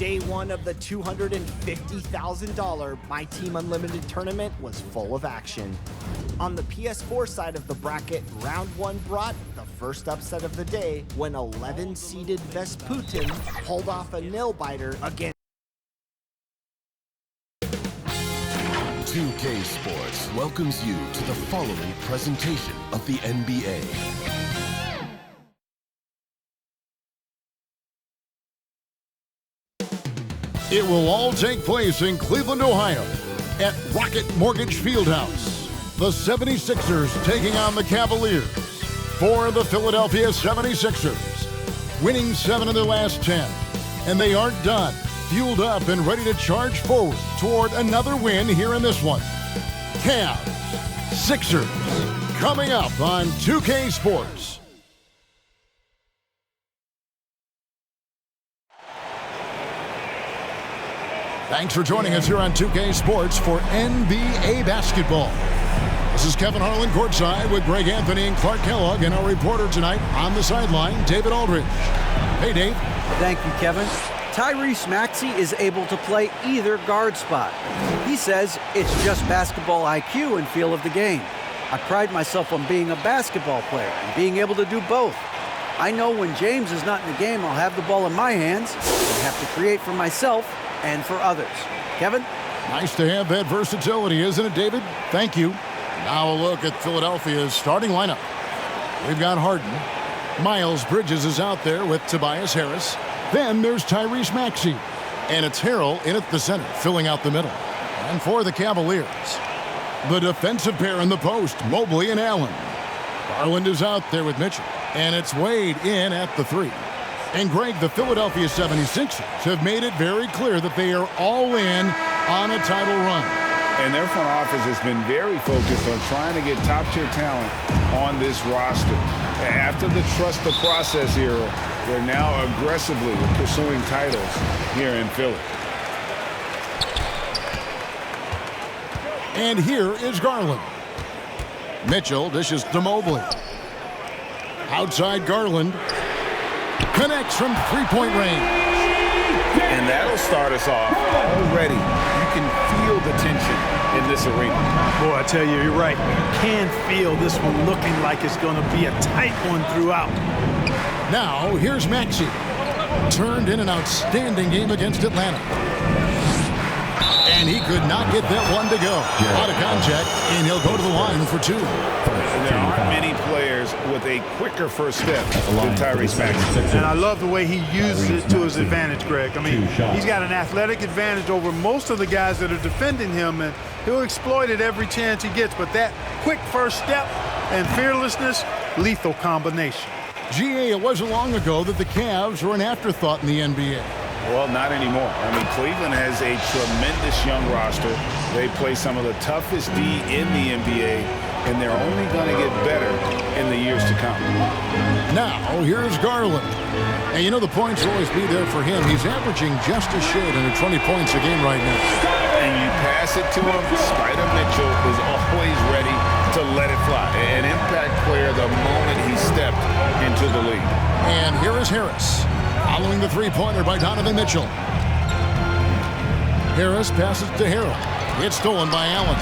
Day one of the $250,000 My Team Unlimited tournament was full of action. On the PS4 side of the bracket, round one brought the first upset of the day when 11-seeded Vesputin pulled off a nail-biter against 2K Sports welcomes you to the following presentation of the NBA. It will all take place in Cleveland, Ohio, at Rocket Mortgage Fieldhouse. The 76ers taking on the Cavaliers. For the Philadelphia 76ers, winning 7 of their last 10. And they aren't done. Fueled up and ready to charge forward toward another win here in this one. Cavs, Sixers, coming up on 2K Sports. Thanks for joining us here on 2K Sports for NBA basketball. This is Kevin Harlan courtside with Greg Anthony and Clark Kellogg, and our reporter tonight on the sideline, David Aldridge. Hey, Dave. Thank you, Kevin. Tyrese Maxey is able to play either guard spot. He says it's just basketball IQ and feel of the game. I pride myself on being a basketball player and being able to do both. I know when James is not in the game, I'll have the ball in my hands and have to create for myself and for others. Kevin? Nice to have that versatility, isn't it, David? Thank you. Now a look at Philadelphia's starting lineup. We've got Harden. Miles Bridges is out there with Tobias Harris. Then there's Tyrese Maxey. And it's Harrell in at the center, filling out the middle. And for the Cavaliers, the defensive pair in the post, Mobley and Allen. Garland is out there with Mitchell. And it's Wade in at the 3. And Greg, the Philadelphia 76ers have made it very clear that they are all in on a title run. And their front office has been very focused on trying to get top-tier talent on this roster. After the trust the process era, they're now aggressively pursuing titles here in Philly. And here is Garland. Mitchell dishes to Mobley. Outside Garland. Connects from three-point range. And that'll start us off already. You can feel the tension in this arena. Boy, I tell you, you're right. You can feel this one looking like it's going to be a tight one throughout. Now, here's Maxey. Turned in an outstanding game against Atlanta. And he could not get that one to go. Out of contact, and he'll go to the line for 2. There aren't many players with a quicker first step than Tyrese Maxey. And I love the way he uses it to his advantage, Greg. I mean, he's got an athletic advantage over most of the guys that are defending him, and he'll exploit it every chance he gets. But that quick first step and fearlessness, lethal combination. GA, it wasn't long ago that the Cavs were an afterthought in the NBA. Well, not anymore. I mean, Cleveland has a tremendous young roster. They play some of the toughest D in the NBA, and they're only going to get better in the years to come. Now, here's Garland. And you know the points will always be there for him. He's averaging just a shade under 20 points a game right now. And you pass it to him, Spider Mitchell is always ready to let it fly. An impact player the moment he stepped into the league. And here is Harris. Following the three-pointer by Donovan Mitchell. Harris passes to Harrell. It's stolen by Allen.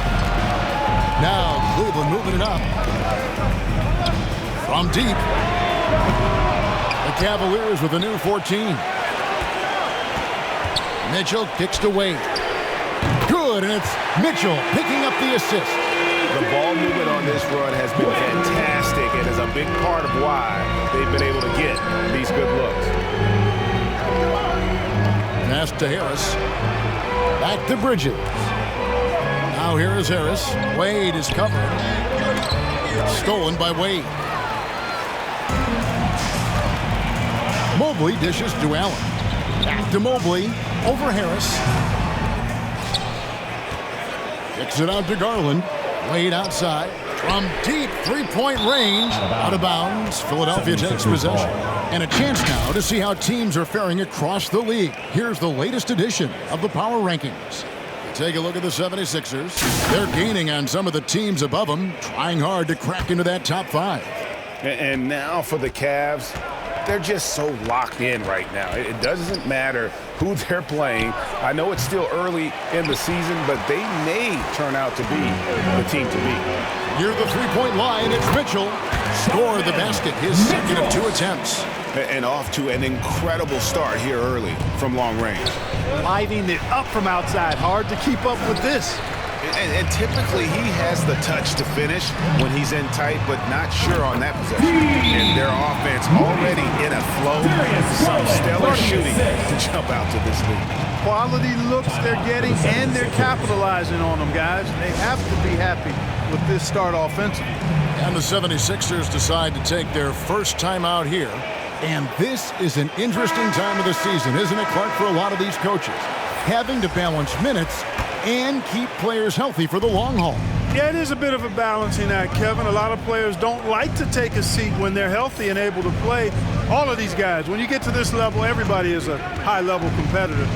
Now Cleveland moving it up. From deep. The Cavaliers with a new 14. Mitchell kicks to Wade. Good, and it's Mitchell picking up the assist. The ball movement on this run has been fantastic and is a big part of why they've been able to get these good looks. Pass to Harris. Back to Bridges. Now here is Harris. Wade is covered. Stolen by Wade. Mobley dishes to Allen. Back to Mobley. Over Harris. Kicks it out to Garland. Wade outside. From deep three-point range. Out of bounds. Philadelphia takes possession. And a chance now to see how teams are faring across the league. Here's the latest edition of the Power Rankings. Take a look at the 76ers. They're gaining on some of the teams above them, trying hard to crack into that top 5. And now for the Cavs, they're just so locked in right now. It doesn't matter who they're playing. I know it's still early in the season, but they may turn out to be the team to beat. Near the three-point line, it's Mitchell. Score the basket, his second of 2 attempts. And off to an incredible start here early from long range. Lighting it up from outside. Hard to keep up with this. And typically he has the touch to finish when he's in tight, but not sure on that possession. And their offense already in a flow. Some stellar shooting to jump out to this lead. Quality looks they're getting, and they're capitalizing on them, guys. They have to be happy with this start offensively. And the 76ers decide to take their first time out here. And this is an interesting time of the season, isn't it, Clark, for a lot of these coaches? Having to balance minutes and keep players healthy for the long haul. Yeah, it is a bit of a balancing act, Kevin. A lot of players don't like to take a seat when they're healthy and able to play. All of these guys, when you get to this level, everybody is a high-level competitor.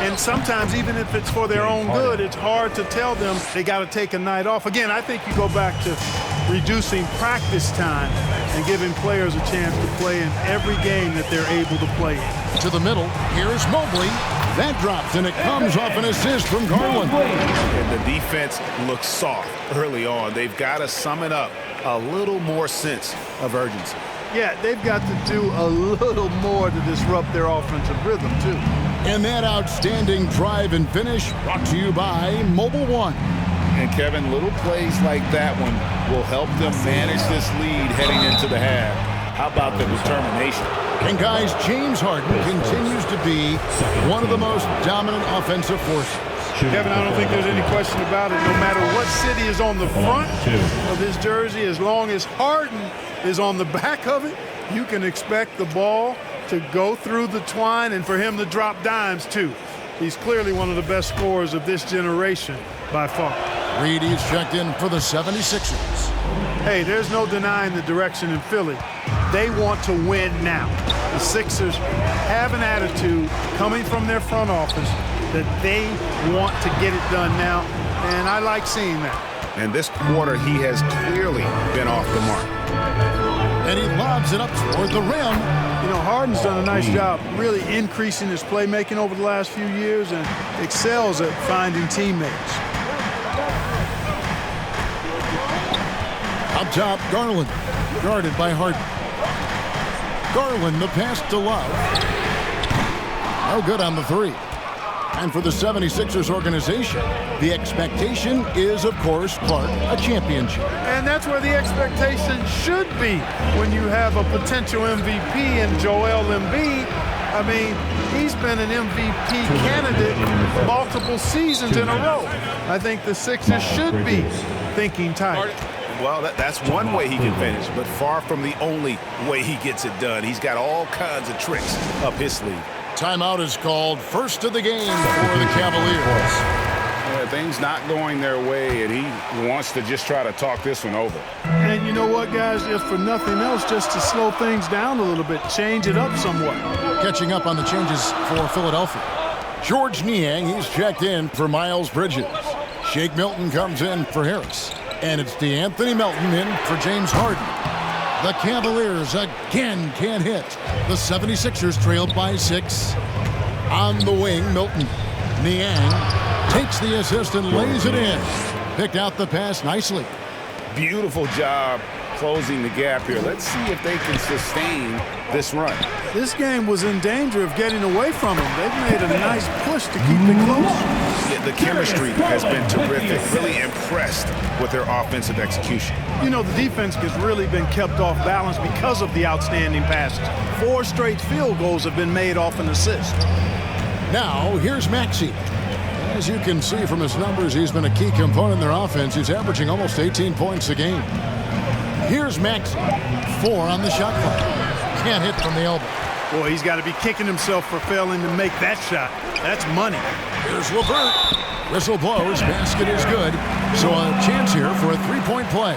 And sometimes, even if it's for their own good, it's hard to tell them they got to take a night off. Again, I think you go back to reducing practice time and giving players a chance to play in every game that they're able to play in. To the middle, here's Mobley. That drops, and it comes off an assist from Garland. And the defense looks soft early on. They've got to sum it up a little more sense of urgency. Yeah, they've got to do a little more to disrupt their offensive rhythm, too. And that outstanding drive and finish brought to you by Mobile One. And Kevin, little plays like that one will help them manage this lead heading into the half. How about the determination? And guys, James Harden continues to be one of the most dominant offensive forces. Kevin, I don't think there's any question about it. No matter what city is on the front of his jersey, as long as Harden is on the back of it, you can expect the ball to go through the twine and for him to drop dimes, too. He's clearly one of the best scorers of this generation by far. Reedy's checked in for the 76ers. Hey, there's no denying the direction in Philly. They want to win now. The Sixers have an attitude coming from their front office that they want to get it done now, and I like seeing that. And this quarter, he has clearly been off the mark. And he lobs it up toward the rim. You know, Harden's done a nice job really increasing his playmaking over the last few years and excels at finding teammates. Up top, Garland, guarded by Harden. Garland, the pass to Love. No good on the three. And for the 76ers organization, the expectation is, of course, Clark, a championship. And that's where the expectation should be when you have a potential MVP in Joel Embiid. I mean, he's been an MVP candidate multiple seasons in a row. I think the Sixers should be thinking tight. Well, that's one way he can finish, but far from the only way he gets it done. He's got all kinds of tricks up his sleeve. Timeout is called, first of the game for the Cavaliers. Things not going their way, and he wants to just try to talk this one over. And you know what, guys? If for nothing else, just to slow things down a little bit, change it up somewhat. Catching up on the changes for Philadelphia. George Niang, he's checked in for Miles Bridges. Shake Milton comes in for Harris. And it's DeAnthony Melton in for James Harden. The Cavaliers again can't hit. The 76ers trailed by 6. On the wing, Milton. Niang takes the assist and lays it in. Picked out the pass nicely. Beautiful job closing the gap here. Let's see if they can sustain this run. This game was in danger of getting away from them. They've made a nice push to keep it close. Yeah, the chemistry has been terrific. Really impressed with their offensive execution. You know, the defense has really been kept off balance because of the outstanding passes. 4 straight field goals have been made off an assist. Now, here's Maxey. As you can see from his numbers, he's been a key component in their offense. He's averaging almost 18 points a game. Here's Maxey. 4 on the shot clock. Can't hit from the elbow. Boy, he's got to be kicking himself for failing to make that shot. That's money. Here's LeVert. Whistle blows. Basket is good. So a chance here for a three-point play.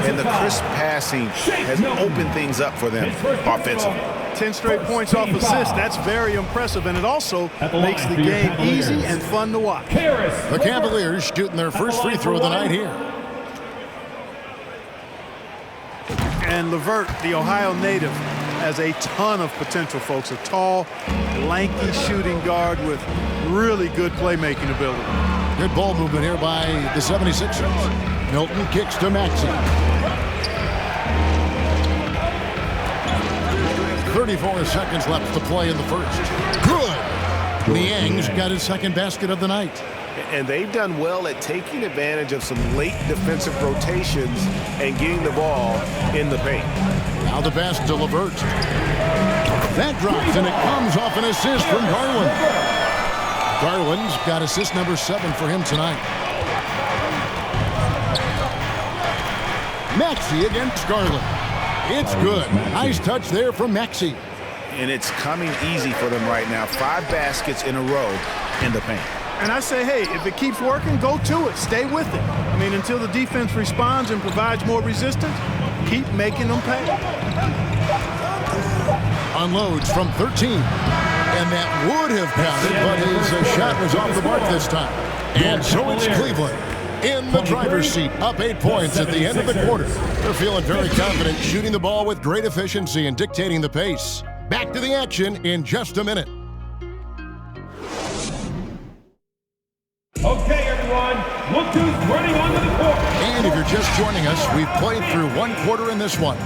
And the crisp passing has opened things up for them offensively. 10 straight points off assist. That's very impressive, and it also makes the game easy and fun to watch. The Cavaliers shooting their first free throw of the night here. And LeVert, the Ohio native, has a ton of potential, folks. A tall, lanky shooting guard with really good playmaking ability. Good ball movement here by the 76ers. Milton kicks to Maxey. 34 seconds left to play in the first. Good. Niang's got his second basket of the night. And they've done well at taking advantage of some late defensive rotations and getting the ball in the paint. Now the pass to LeVert. That drops, and it comes off an assist from Garland. Garland's got assist number 7 for him tonight. Maxey against Garland. It's good. Nice touch there from Maxey. And it's coming easy for them right now. 5 baskets in a row in the paint. And I say, hey, if it keeps working, go to it. Stay with it. I mean, until the defense responds and provides more resistance, keep making them pay. Unloads from 13. And that would have counted, but his shot was off the mark this time. And so it's Cleveland in the driver's seat, up 8 points at the end of the quarter. They're feeling very confident, shooting the ball with great efficiency and dictating the pace. Back to the action in just a minute. Okay, everyone, look who's running onto the court. And if you're just joining us, we've played through 1 quarter in this one.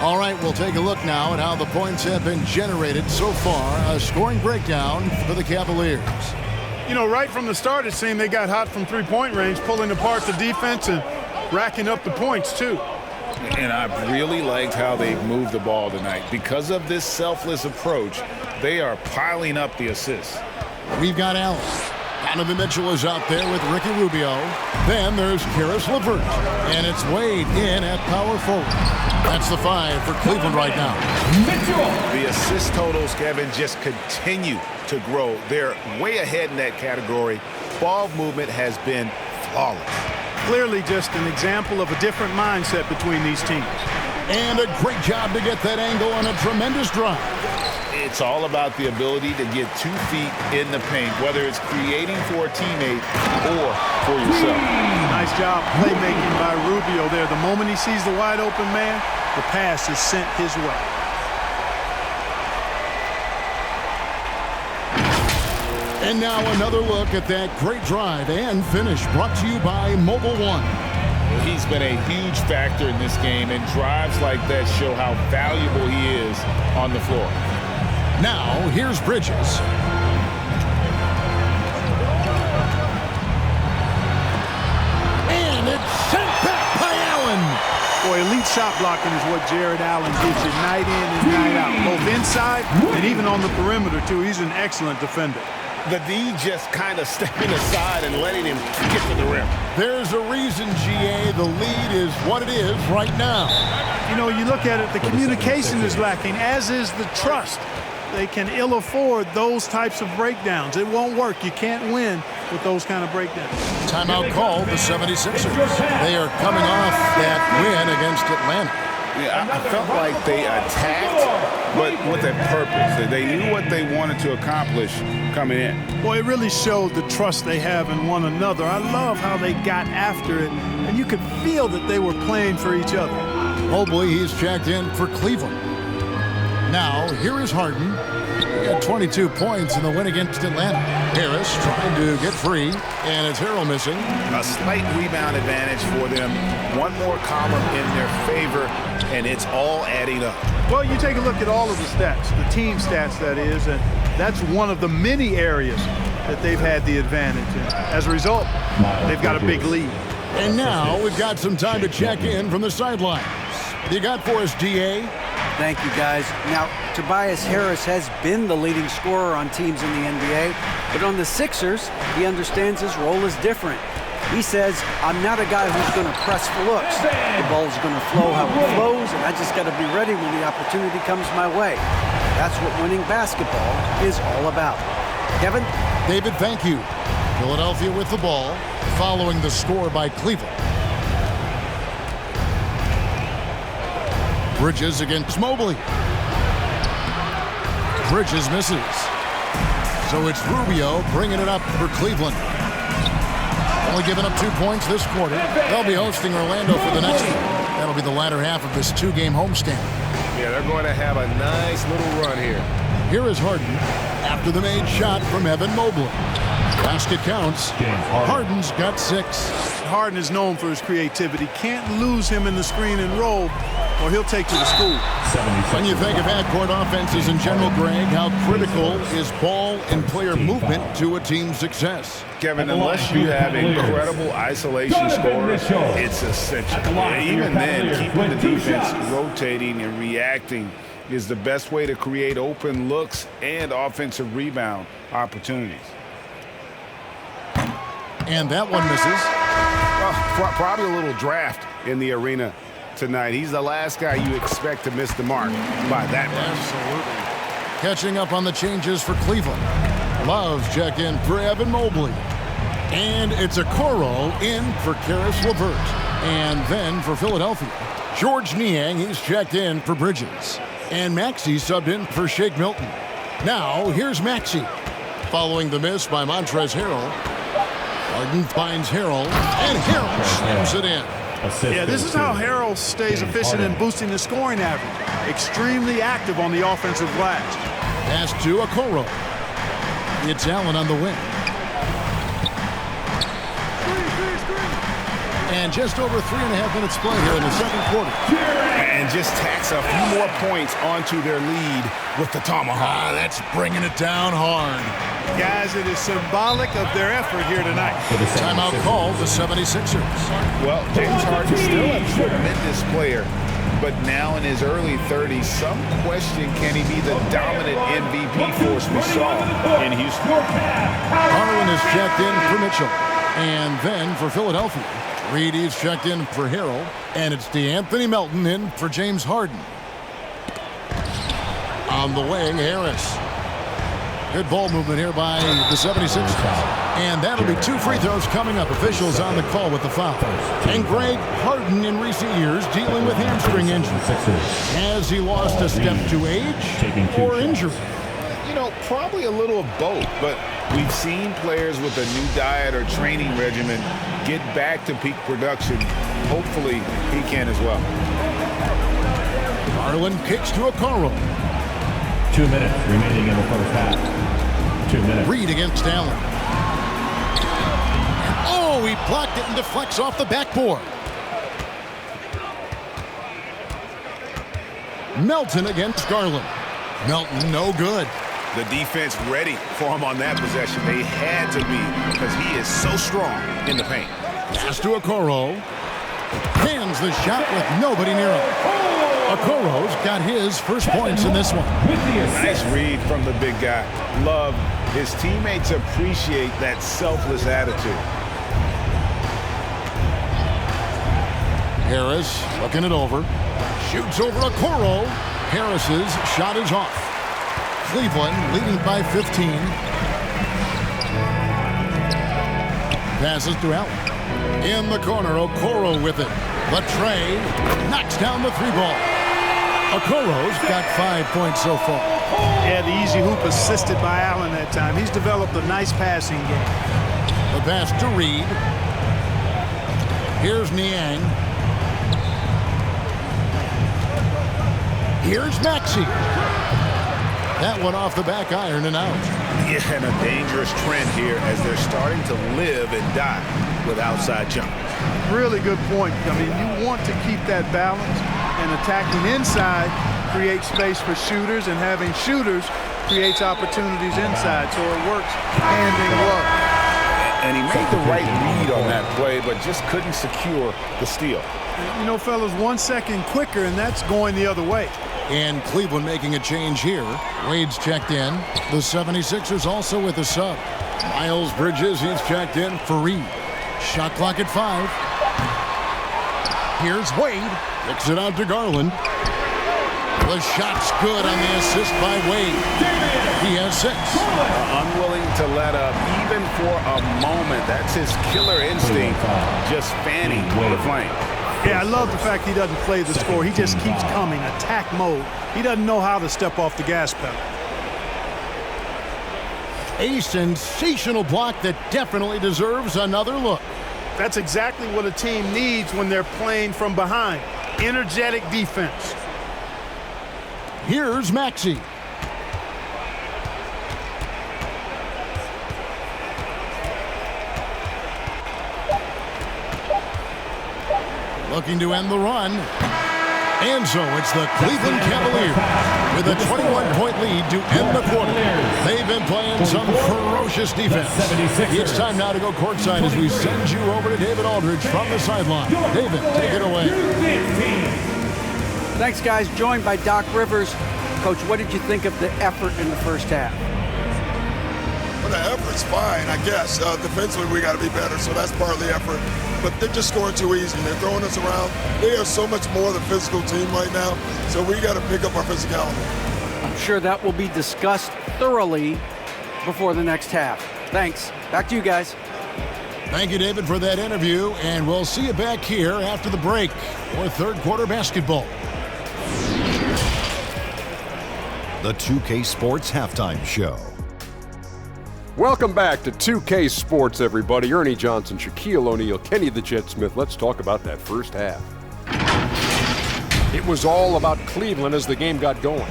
All right, we'll take a look now at how the points have been generated so far. A scoring breakdown for the Cavaliers. You know, right from the start, it seemed they got hot from three-point range, pulling apart the defense and racking up the points, too. And I've really liked how they've moved the ball tonight. Because of this selfless approach, they are piling up the assists. We've got Allen. Donovan Mitchell is out there with Ricky Rubio. Then there's Karis LeVert. And it's Wade in at power forward. That's the 5 for Cleveland right now. The assist totals, Kevin, just continue to grow. They're way ahead in that category. Ball movement has been flawless. Clearly just an example of a different mindset between these teams. And a great job to get that angle on a tremendous drive. It's all about the ability to get 2 feet in the paint, whether it's creating for a teammate or for yourself. Nice job playmaking by Rubio there. The moment he sees the wide open man, the pass is sent his way. And now another look at that great drive and finish brought to you by Mobile One. He's been a huge factor in this game, and drives like that show how valuable he is on the floor. Now, here's Bridges. And it's sent back by Allen. Boy, elite shot blocking is what Jared Allen gives you night in and night out, both inside and even on the perimeter, too. He's an excellent defender. The D just kind of stepping aside and letting him get to the rim. There's a reason, GA, the lead is what it is right now. You know, you look at it, the communication is lacking, as is the trust. They can ill afford those types of breakdowns. It won't work. You can't win with those kind of breakdowns. Timeout called the 76ers. They are coming off that win against Atlanta. Yeah, I felt like they attacked, but with a purpose. They knew what they wanted to accomplish coming in. Boy, it really showed the trust they have in one another. I love how they got after it, and you could feel that they were playing for each other. Mobley, he's checked in for Cleveland. Now, here is Harden. He had 22 points in the win against Atlanta. Harris trying to get free, and it's Harrell missing. A slight rebound advantage for them. One more column in their favor, and it's all adding up. Well, you take a look at all of the stats, the team stats, that is, and that's one of the many areas that they've had the advantage. And as a result, they've got a big lead. And now we've got some time to check in from the sidelines. What do you got for us, DA? Thank you, guys. Now, Tobias Harris has been the leading scorer on teams in the NBA, but on the Sixers, he understands his role is different. He says, I'm not a guy who's going to press for looks. The ball's going to flow how it flows, and I just got to be ready when the opportunity comes my way. That's what winning basketball is all about. Kevin? David, thank you. Philadelphia with the ball, following the score by Cleveland. Bridges against Mobley. Bridges misses. So it's Rubio bringing it up for Cleveland. Only giving up 2 points this quarter. They'll be hosting Orlando for the next one. That'll be the latter half of this 2-game homestand. Yeah, they're going to have a nice little run here. Here is Harden after the made shot from Evan Mobley. Basket counts. Harden's got 6. Harden is known for his creativity. Can't lose him in the screen and roll, or he'll take to the school. When you think of half-court offenses in general, Greg, how critical is ball and player movement to a team's success? Kevin, unless you have incredible isolation scores, it's essential. Even then, keeping the defense rotating and reacting is the best way to create open looks and offensive rebound opportunities. And that one misses. Well, probably a little draft in the arena tonight. He's the last guy you expect to miss the mark by that much. Absolutely. Catching up on the changes for Cleveland. Love's check in for Evan Mobley. And it's a Okoro in for Karis LeVert. And then for Philadelphia, George Niang, he's checked in for Bridges. And Maxey subbed in for Shake Milton. Now, here's Maxey. Following the miss by Montrezl Harrell, Harden finds Harrell, and Harrell slams it in. Yeah, this is how Harrell stays efficient in boosting the scoring average. Extremely active on the offensive glass. Pass to Okoro. It's Allen on the wing. And just over 3.5 minutes play here in the second quarter. And just tacks a few more points onto their lead with the tomahawk. That's bringing it down hard. Guys, it is symbolic of their effort here tonight. Timeout called the 76ers. Well, James Harden still a tremendous player, but now in his early 30s, some question, can he be the dominant MVP force we saw in Houston? Garland is checked in for Mitchell. And then for Philadelphia, Reedy's checked in for Harrell. And it's DeAnthony Melton in for James Harden. On the wing, Harris. Good ball movement here by the 76ers. And that'll be 2 free throws coming up. Officials on the call with the foul. And Greg, Harden in recent years dealing with hamstring injury. Has he lost a step to age or injury? You know, probably a little of both, but we've seen players with a new diet or training regimen get back to peak production. Hopefully, he can as well. Garland kicks to Okoro. 2 minutes remaining in the first half. 2 minutes. Reed against Allen. Oh, he blocked it and deflects off the backboard. Melton against Garland. Melton, no good. The defense ready for him on that possession. They had to be, because he is so strong in the paint. Pass to Okoro. Hands the shot with nobody near him. Okoro's got his first points in this one. Nice read from the big guy. Love. His teammates appreciate that selfless attitude. Harris looking it over. Shoots over Okoro. Harris's shot is off. Cleveland leading by 15. Passes to Allen. In the corner, Okoro with it. Latrey knocks down the 3-ball. Okoro's got 5 points so far. Yeah, the easy hoop assisted by Allen that time. He's developed a nice passing game. The pass to Reed. Here's Niang. Here's Maxey. That one off the back iron and out. Yeah, and a dangerous trend here as they're starting to live and die with outside jumpers. Really good point. I mean, you want to keep that balance, and attacking inside creates space for shooters, and having shooters creates opportunities inside, so it works hand in glove. And he made the right read on that play, but just couldn't secure the steal. You know, fellas, 1 second quicker, and that's going the other way. And Cleveland making a change here. Wade's checked in. The 76ers also with a sub. Miles Bridges, he's checked in for Reed. Shot clock at 5. Here's Wade. Kicks it out to Garland. The shot's good on the assist by Wade. He has 6. Unwilling to let up even for a moment. That's his killer instinct, just fanning the flame. Yeah, I love the fact he doesn't play the score. He just keeps coming, attack mode. He doesn't know how to step off the gas pedal. A sensational block that definitely deserves another look. That's exactly what a team needs when they're playing from behind. Energetic defense. Here's Maxey. Looking to end the run. And so it's the Cleveland Cavaliers with a 21-point lead to end the quarter. They've been playing some ferocious defense. It's time now to go courtside as we send you over to David Aldridge from the sideline. David, take it away. Thanks, guys. Joined by Doc Rivers. Coach, what did you think of the effort in the first half? Well, the effort's fine, I guess. Defensively, we got to be better, so that's part of the effort. But they're just scoring too easy. They're throwing us around. They are so much more the physical team right now, so we got to pick up our physicality. I'm sure that will be discussed thoroughly before the next half. Thanks. Back to you guys. Thank you, David, for that interview, and we'll see you back here after the break for third quarter basketball. The 2K Sports Halftime Show. Welcome back to 2K Sports, everybody. Ernie Johnson, Shaquille O'Neal, Kenny the Jet Smith. Let's talk about that first half. It was all about Cleveland as the game got going.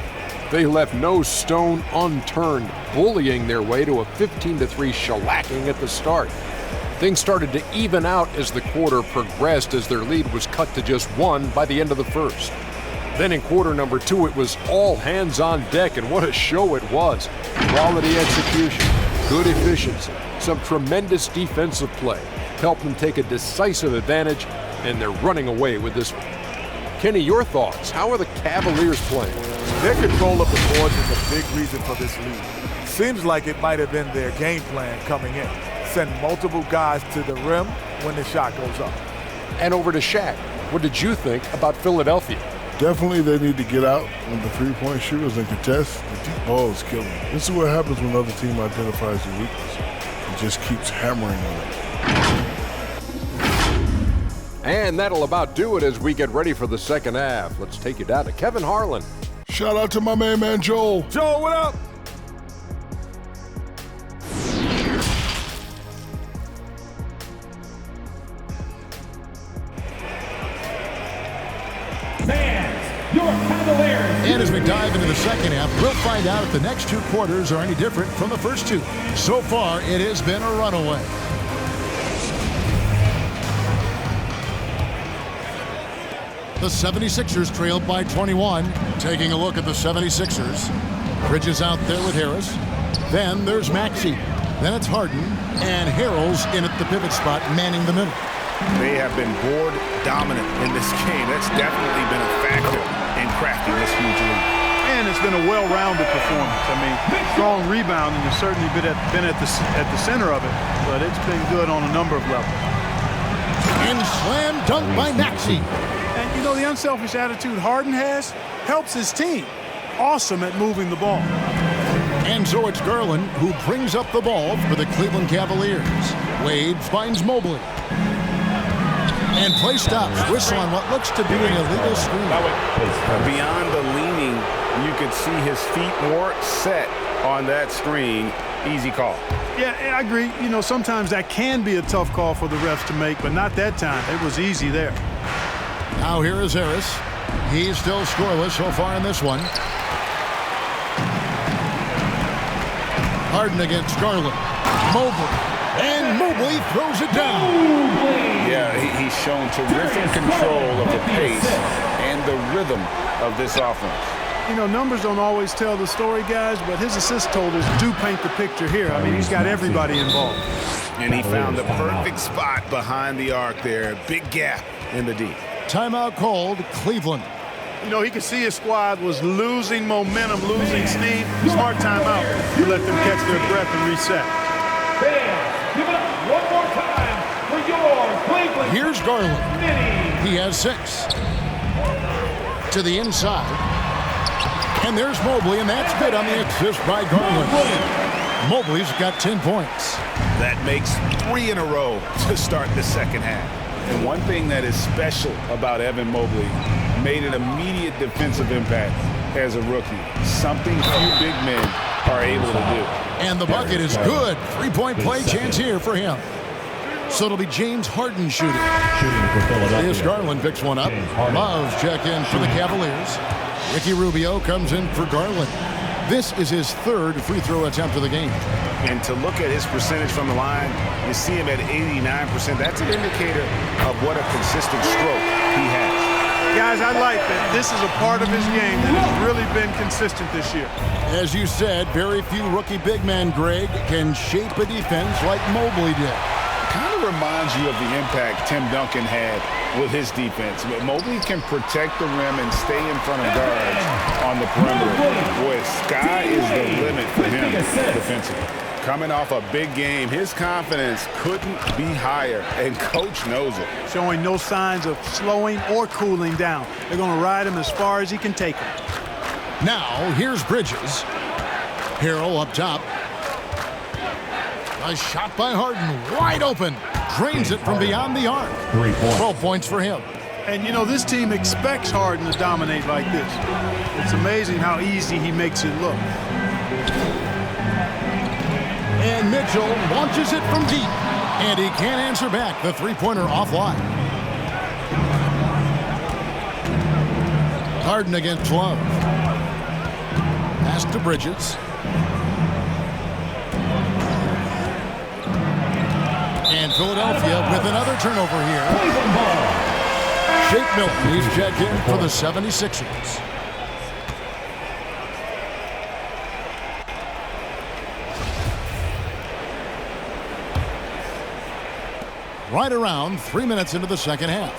They left no stone unturned, bullying their way to a 15-3 shellacking at the start. Things started to even out as the quarter progressed, as their lead was cut to just 1 by the end of the first. Then in quarter number 2, it was all hands on deck, and what a show it was. Quality execution, good efficiency, some tremendous defensive play helped them take a decisive advantage, and they're running away with this one. Kenny, your thoughts? How are the Cavaliers playing? Their control of the boards is a big reason for this lead. Seems like it might have been their game plan coming in. Send multiple guys to the rim when the shot goes up. And over to Shaq. What did you think about Philadelphia? Definitely they need to get out when the three-point shooters and contest. The deep ball is killing them. This is what happens when another team identifies the weakness and just keeps hammering on it. And that'll about do it as we get ready for the second half. Let's take you down to Kevin Harlan. Shout out to my main man, Joel. Joel, what up? And as we dive into the second half, we'll find out if the next 2 quarters are any different from the first 2. So far, it has been a runaway. The 76ers trailed by 21. Taking a look at the 76ers. Bridges out there with Harris. Then there's Maxey. Then it's Harden. And Harrell's in at the pivot spot, manning the middle. They have been board dominant in this game. That's definitely been a factor in crafting this huge lead. And it's been a well-rounded performance. I mean, strong rebounding has certainly been at the center of it, but it's been good on a number of levels. And slam dunk by Maxey. And you know, the unselfish attitude Harden has helps his team. Awesome at moving the ball. And so it's Garland who brings up the ball for the Cleveland Cavaliers. Wade finds Mobley. And play stops. Whistle on what looks to be an illegal screen. Beyond the leaning, you could see his feet weren't set on that screen. Easy call. Yeah, I agree. You know, sometimes that can be a tough call for the refs to make, but not that time. It was easy there. Now here is Harris. He's still scoreless so far in this one. Harden against Garland. Mobley. And Mobley throws it down. Yeah, he's shown terrific control of the pace and the rhythm of this offense. You know, numbers don't always tell the story, guys, but his assist totals do paint the picture here. I mean, he's got everybody involved. And he found the perfect spot behind the arc there. Big gap in the D. Timeout called, Cleveland. You know, he could see his squad was losing momentum, losing steam. Smart timeout to let them catch their breath and reset. Give it up one more time for your Cleveland. Here's Garland. He has 6. To the inside. And there's Mobley, and that's good on the assist by Garland. Mobley's got 10 points. That makes 3 in a row to start the second half. And one thing that is special about Evan Mobley, made an immediate defensive impact as a rookie. Something few big men are able to do. And the bucket is good. 3-point play chance here for him. So it'll be James Harden shooting. Shooting for Philadelphia. Here's Garland picks one up. Love check in for the Cavaliers. Ricky Rubio comes in for Garland. This is his third free throw attempt of the game. And to look at his percentage from the line, you see him at 89%. That's an indicator of what a consistent stroke he has. Guys, I like that. This is a part of his game that has really been consistent this year. As you said, very few rookie big men, Greg, can shape a defense like Mobley did. Kind of reminds you of the impact Tim Duncan had with his defense. But Mobley can protect the rim and stay in front of guards on the perimeter. Boy, sky is the limit for him defensively. Coming off a big game, his confidence couldn't be higher, and coach knows it. Showing no signs of slowing or cooling down. They're going to ride him as far as he can take him. Now, here's Bridges. Harrell up top. A shot by Harden, wide open. Drains it from beyond the arc. 3 points. 12 points for him. And, you know, this team expects Harden to dominate like this. It's amazing how easy he makes it look. And Mitchell launches it from deep. And he can't answer back. The three-pointer offline. Harden against Love. Pass to Bridges. And Philadelphia with another turnover here. Shake Milton, he's checked in for the 76ers. Right around 3 minutes into the second half.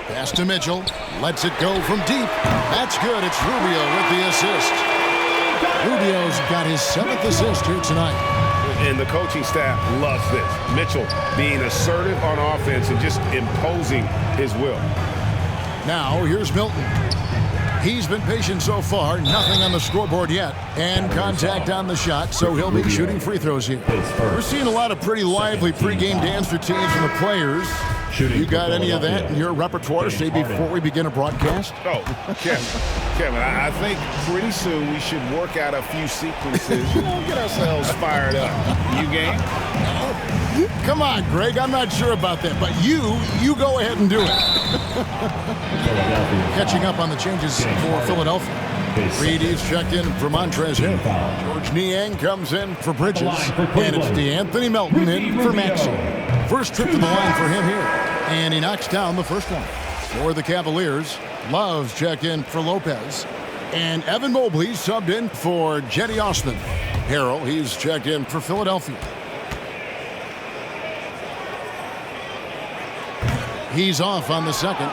Pass to Mitchell. Lets it go from deep. That's good. It's Rubio with the assist. Rubio's got his 7th assist here tonight. And the coaching staff loves this. Mitchell being assertive on offense and just imposing his will. Now, here's Milton. He's been patient so far. Nothing on the scoreboard yet. And contact on the shot, so he'll be shooting free throws here. We're seeing a lot of pretty lively pregame dance routines from the players. You got any of that in your repertoire, say, before we begin a broadcast? Oh, Kevin, I think pretty soon we should work out a few sequences, get ourselves fired up. You game? Come on, Greg, I'm not sure about that, but you go ahead and do it. Catching up on the changes for Philadelphia. Reed is checked in for Montrezl Harrell. George Niang comes in for Bridges. And it's DeAnthony Melton in for Maxey. First trip to the line for him here. And he knocks down the first one. For the Cavaliers, Love's checked in for Lopez. And Evan Mobley subbed in for Jetty Osman. Harrell, he's checked in for Philadelphia. He's off on the second.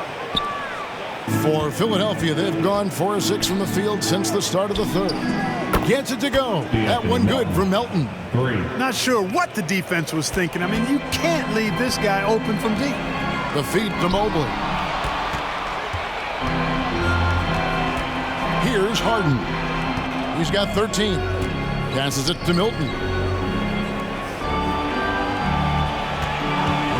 For Philadelphia, they've gone 4 of 6 from the field since the start of the third. Gets it to go. That one good from Melton. Not sure what the defense was thinking. I mean, you can't leave this guy open from deep. The feed to Mobley. Here's Harden. He's got 13. Passes it to Milton.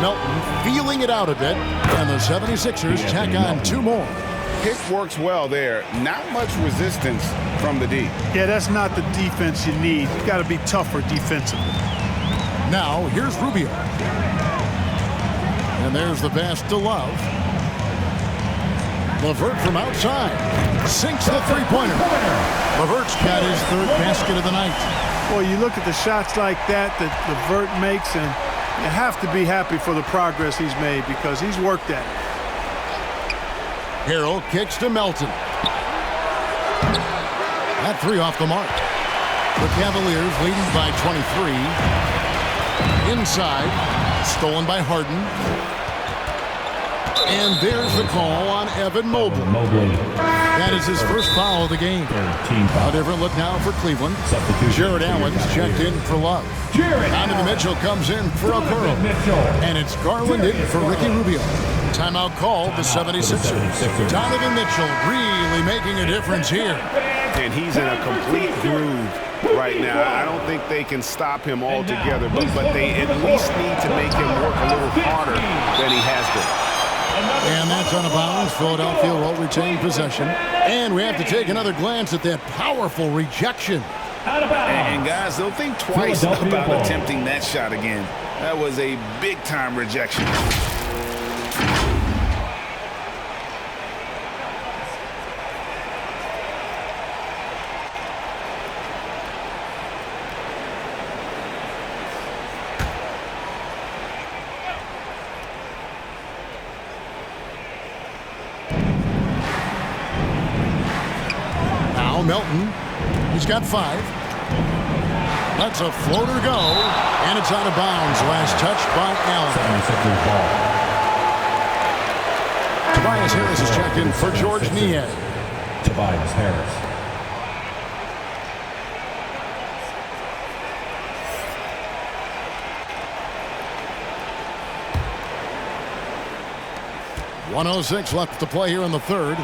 Melton feeling it out a bit. And the 76ers tack on 2 more. Pick works well there. Not much resistance from the D. Yeah, that's not the defense you need. You've got to be tougher defensively. Now, here's Rubio. And there's the pass to Love. LeVert from outside. Sinks the three-pointer. LeVert's got his 3rd basket of the night. Boy, you look at the shots like that LeVert makes, and you have to be happy for the progress he's made because he's worked at it. Harrell kicks to Melton. That 3 off the mark. The Cavaliers leading by 23. Inside. Stolen by Harden. And there's the call on Evan Mobley. That is his first foul of the game. A different look now for Cleveland. Jared Allen's checked in for Love. Donovan Mitchell comes in for a curl. And it's Garland in for Ricky Rubio. Timeout called the 76ers. Donovan Mitchell really making a difference here. And he's in a complete groove right now. I don't think they can stop him altogether, but they at least need to make him work a little harder than he has been. And that's out of bounds. Philadelphia will retain possession. And we have to take another glance at that powerful rejection. Out of bounds. And guys, they'll think twice about attempting that shot again. That was a big-time rejection. Now Melton. He's got 5. That's a floater go, and it's out of bounds. Last touch by Allen. Tobias Harris is checked in for George Niang. Tobias Harris. .106 left to play here in the third.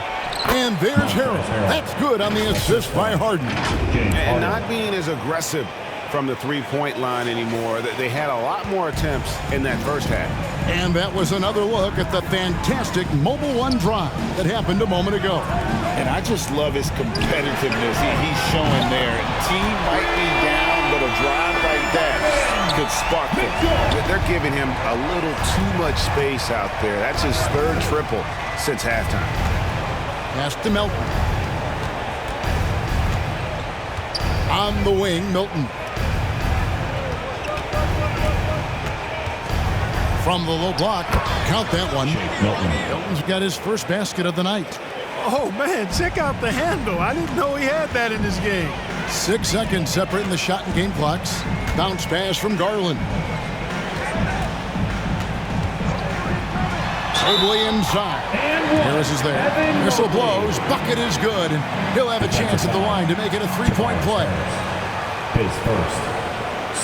And there's Harris. That's good on the assist by Harden. And not being as aggressive from the three-point line anymore. They had a lot more attempts in that first half. And that was another look at the fantastic Mobile One drive that happened a moment ago. And I just love his competitiveness he's showing there. Team might be down, but a drive like that could spark them. They're giving him a little too much space out there. That's his 3rd triple since halftime. Pass to Melton. On the wing, Milton. From the low block, count that one. Milton's got his first basket of the night. Oh, man, check out the handle. I didn't know he had that in his game. 6 seconds separating the shot and game clocks. Bounce pass from Garland. Mobley inside. Harris is there. Whistle blows. Bucket is good. And he'll have a chance at the line to make it a 3-point play. His first.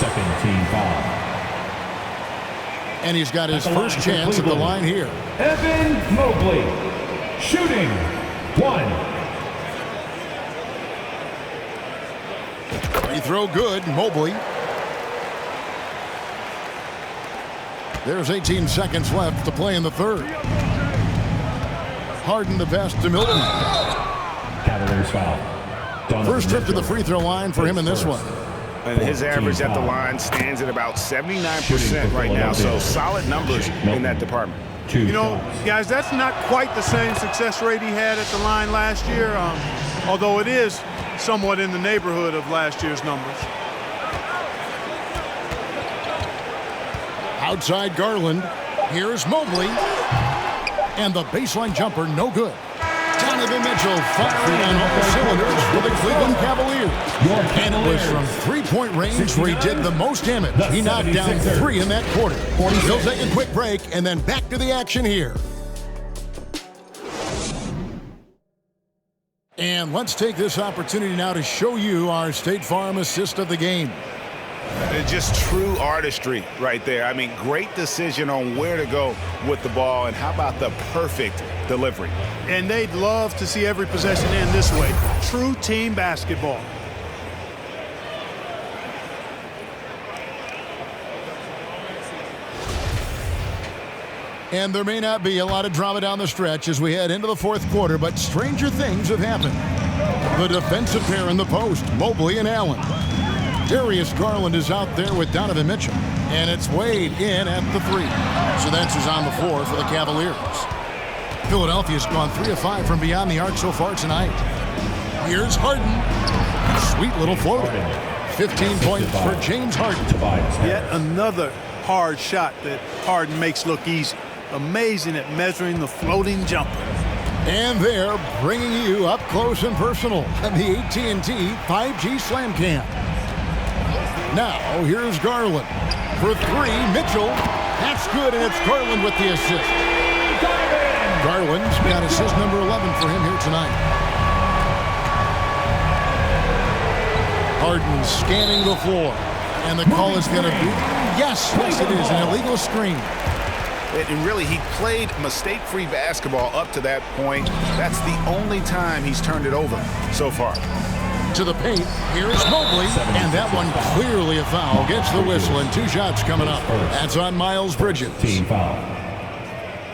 Second team foul. And he's got his first chance at the line here. Evan Mobley. Shooting. 1. Free throw good. Mobley. There's 18 seconds left to play in the third. Harden the pass to Milton. Cavaliers foul. First trip to the free throw line for him in this one. And his average at the line stands at about 79% right now, so solid numbers in that department. You know, guys, that's not quite the same success rate he had at the line last year, although it is somewhat in the neighborhood of last year's numbers. Outside Garland. Here's Mobley. And the baseline jumper, no good. Donovan Mitchell firing on all cylinders for the Cleveland Cavaliers. And it was from three-point range where he did the most damage. He knocked down 3 in that quarter. He'll take a quick break and then back to the action here. And let's take this opportunity now to show you our State Farm assist of the game. Just true artistry right there. I mean, great decision on where to go with the ball, and how about the perfect delivery? And they'd love to see every possession end this way. True team basketball. And there may not be a lot of drama down the stretch as we head into the fourth quarter, but stranger things have happened. The defensive pair in the post, Mobley and Allen. Darius Garland is out there with Donovan Mitchell, and it's Wade in at the 3. So that's who's on the floor for the Cavaliers. Philadelphia's gone 3 of 5 from beyond the arc so far tonight. Here's Harden. Sweet little floater. 15 points for James Harden. Yet another hard shot that Harden makes look easy. Amazing at measuring the floating jumper. And they're bringing you up close and personal at the AT&T 5G Slam Cam. Now, here's Garland. For 3, Mitchell. That's good, and it's Garland with the assist. Garland's got assist number 11 for him here tonight. Harden scanning the floor. And the call is going to be, yes, it is, an illegal screen. And really, he played mistake-free basketball up to that point. That's the only time he's turned it over so far. To the paint, here is Mobley, and that one clearly a foul. Gets the whistle, and 2 shots coming up. That's on Miles Bridges. Team foul.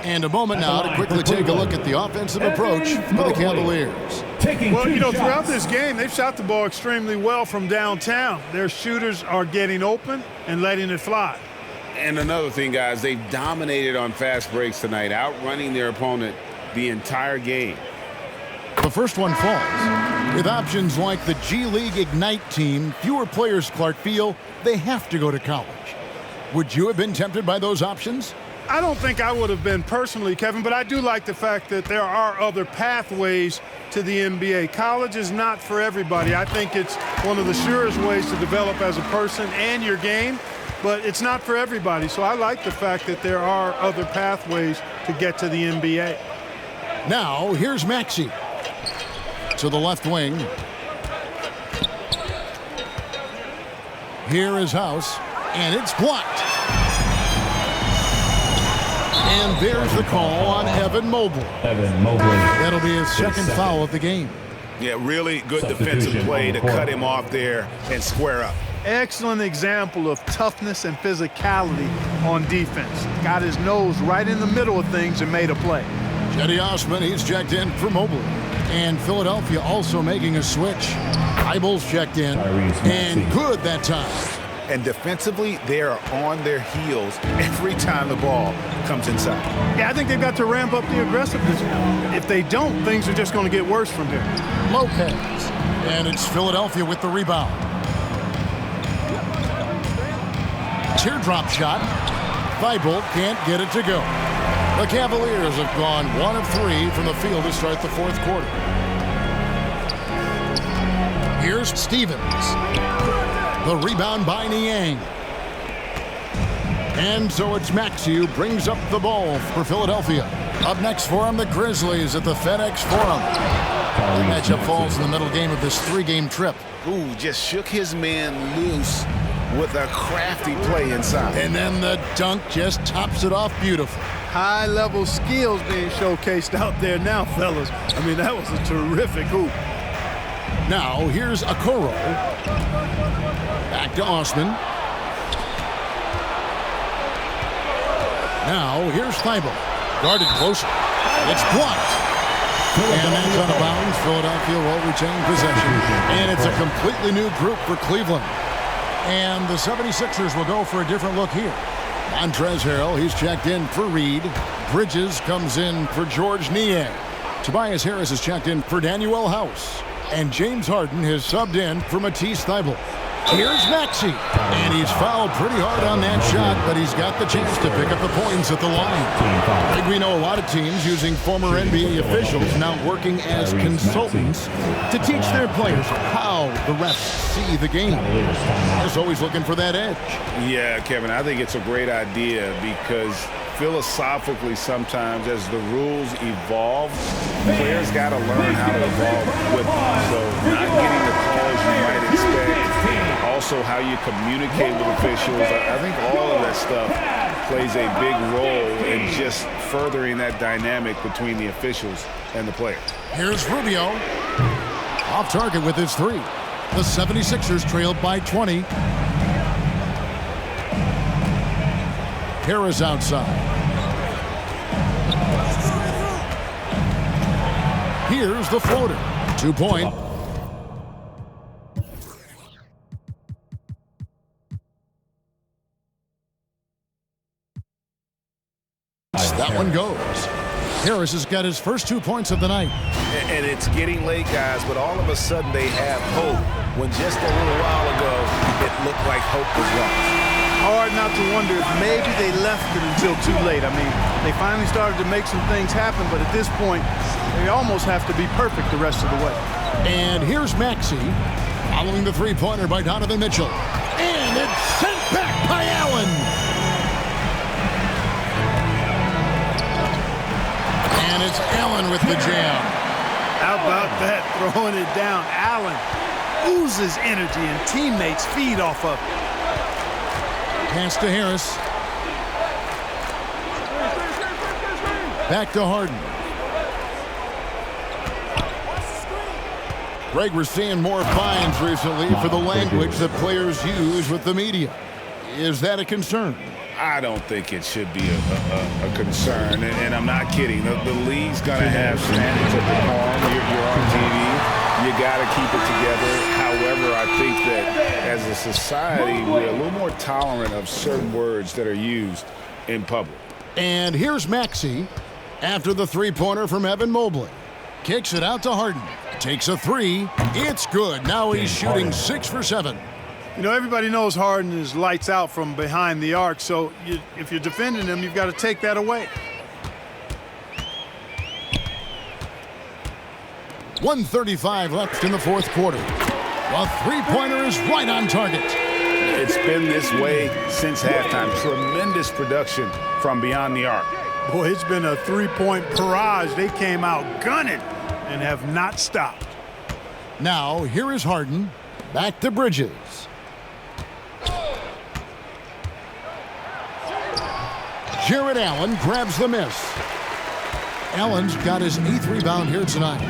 And a moment now to quickly take a look at the offensive approach for the Cavaliers. Well, you know, throughout this game, they've shot the ball extremely well from downtown. Their shooters are getting open and letting it fly. And another thing, guys, they've dominated on fast breaks tonight, outrunning their opponent the entire game. The first one falls. With options like the G League Ignite team, fewer players, Clark, feel they have to go to college. Would you have been tempted by those options? I don't think I would have been personally, Kevin, but I do like the fact that there are other pathways to the NBA. College is not for everybody. I think it's one of the surest ways to develop as a person and your game, but it's not for everybody. So I like the fact that there are other pathways to get to the NBA. Now, here's Maxey. To the left wing. Here is House, and it's blocked. And there's the call on Evan Mobley. That'll be his second foul of the game. Yeah, really good defensive play to cut him off there and square up. Excellent example of toughness and physicality on defense. Got his nose right in the middle of things and made a play. Cedi Osman, he's checked in for Mobley. And Philadelphia also making a switch. Eibel's checked in, and good that time. And defensively, they are on their heels every time the ball comes inside. Yeah, I think they've got to ramp up the aggressiveness. If they don't, things are just going to get worse from here. Lopez, and it's Philadelphia with the rebound. Teardrop shot. Eibel can't get it to go. The Cavaliers have gone 1 of 3 from the field to start the fourth quarter. Here's Stevens. The rebound by Niang. And so it's Maxey who brings up the ball for Philadelphia. Up next for him, the Grizzlies at the FedEx Forum. The matchup falls in the middle game of this 3-game trip. Ooh, just shook his man loose with a crafty play inside. And then the dunk just tops it off beautifully. High-level skills being showcased out there now, fellas. I mean, that was a terrific hoop. Now, here's Okoro. Back to Osman. Now, here's Eibel. Guarded closer. It's blocked. And that's out of bounds. Philadelphia will retain possession. And it's a completely new group for Cleveland. And the 76ers will go for a different look here. Montrezl Harrell, he's checked in for Reed. Bridges comes in for George Niang. Tobias Harris is checked in for Danuel House. And James Harden has subbed in for Matisse Thybulle. Here's Maxey. And he's fouled pretty hard on that shot, but he's got the chance to pick up the points at the line. I think we know a lot of teams using former NBA officials now working as consultants to teach their players how the refs see the game. They're always looking for that edge. Yeah, Kevin, I think it's a great idea because philosophically sometimes as the rules evolve, players got to learn how to evolve with them. So not getting the calls you might expect, also how you communicate with officials. I think all of that stuff plays a big role in just furthering that dynamic between the officials and the players. Here's Rubio. Off target with his 3. The 76ers trailed by 20. Harris outside. Here's the floater. 2-point. That one goes. Harris has got his first 2 points of the night. And it's getting late, guys, but all of a sudden they have hope when just a little while ago it looked like hope was lost. Hard not to wonder if maybe they left it until too late. I mean, they finally started to make some things happen, but at this point, they almost have to be perfect the rest of the way. And here's Maxey, following the 3-pointer by Donovan Mitchell. And it's sent back by Allen. And it's Allen with the jam. How about that, throwing it down? Allen oozes energy and teammates feed off of it. Pass to Harris. Back to Harden. Greg, we're seeing more fines recently for the language that players use with the media. Is that a concern? I don't think it should be a concern, and I'm not kidding. The league's going to have standards of decorum. You're on TV. You got to keep it together. However, I think that as a society, we're a little more tolerant of certain words that are used in public. And here's Maxey after the three-pointer from Evan Mobley. Kicks it out to Harden. Takes a three. It's good. Now he's shooting 6 for 7. You know, everybody knows Harden is lights out from behind the arc, so if you're defending him, you've got to take that away. 1:35 left in the fourth quarter. The three-pointer is right on target. It's been this way since halftime. Tremendous production from beyond the arc. Boy, it's been a three-point barrage. They came out gunning and have not stopped. Now, here is Harden. Back to Bridges. Jared Allen grabs the miss. Allen's got his 8th rebound here tonight.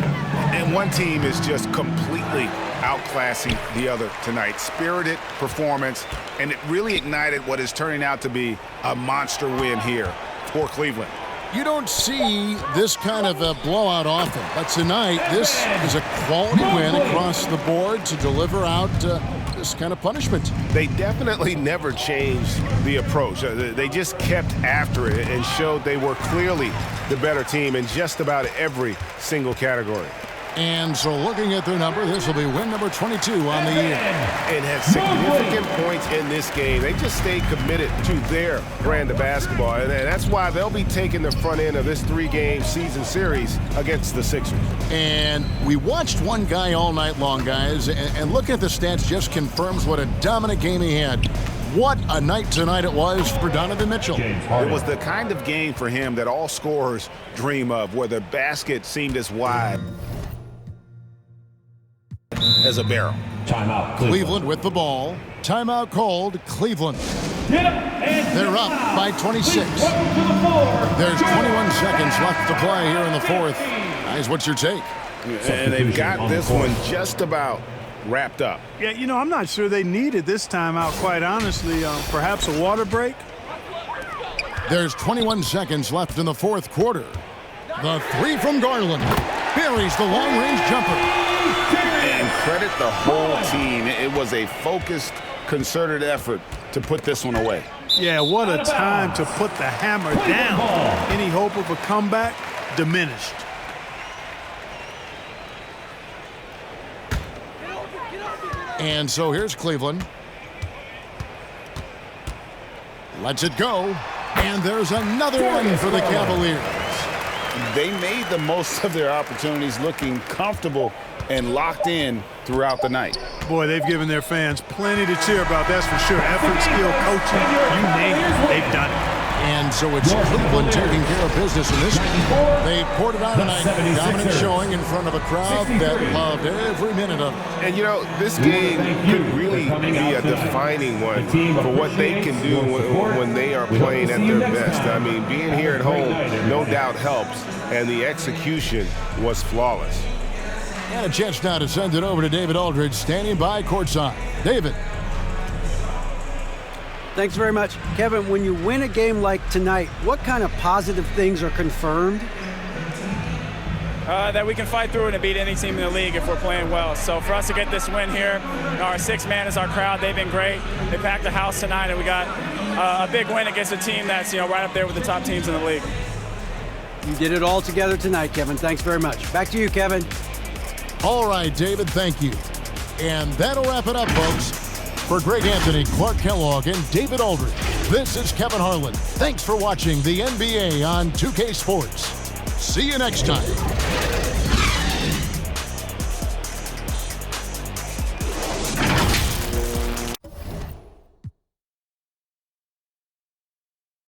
And one team is just completely outclassing the other tonight. Spirited performance, and it really ignited what is turning out to be a monster win here for Cleveland. You don't see this kind of a blowout often, but tonight this is a quality win across the board to deliver out this kind of punishment. They definitely never changed the approach. They just kept after it and showed they were clearly the better team in just about every single category. And so looking at their number, this will be win number 22 on the year. And had significant points in this game. They just stayed committed to their brand of basketball. And that's why they'll be taking the front end of this 3-game season series against the Sixers. And we watched one guy all night long, guys, and looking at the stats just confirms what a dominant game he had. What a night tonight it was for Donovan Mitchell. It was the kind of game for him that all scorers dream of, where the basket seemed as wide as a barrel. Timeout, Cleveland with the ball. Timeout called, Cleveland. They're up by 26. There's 21 seconds left to play here in the fourth. Guys, what's your take? And they've got this one just about wrapped up. Yeah, you know, I'm not sure they needed this timeout, quite honestly. Perhaps a water break? There's 21 seconds left in the fourth quarter. The three from Garland buries the long-range jumper. And credit the whole team. It was a focused, concerted effort to put this one away. Yeah, what a time to put the hammer down. Any hope of a comeback diminished. And so here's Cleveland. Lets it go. And there's another one for the Cavaliers. They made the most of their opportunities, looking comfortable and locked in throughout the night. Boy, they've given their fans plenty to cheer about, that's for sure. Effort, skill, coaching, you name it, they've done it. And so it's Cleveland taking care of business in this game. They poured it out tonight, dominant showing in front of a crowd that loved every minute of it. And you know, this game could really be a defining one for what they can do when they are playing at their best. I mean, being here at home no doubt helps, and the execution was flawless. And a chance now to send it over to David Aldridge, standing by courtside. David. Thanks very much. Kevin, when you win a game like tonight, what kind of positive things are confirmed? That we can fight through it and beat any team in the league if we're playing well. So for us to get this win here, our sixth man is our crowd. They've been great. They packed the house tonight, and we got a big win against a team that's right up there with the top teams in the league. You did it all together tonight, Kevin. Thanks very much. Back to you, Kevin. All right, David, thank you. And that'll wrap it up, folks. For Greg Anthony, Clark Kellogg, and David Aldridge, this is Kevin Harlan. Thanks for watching the NBA on 2K Sports. See you next time.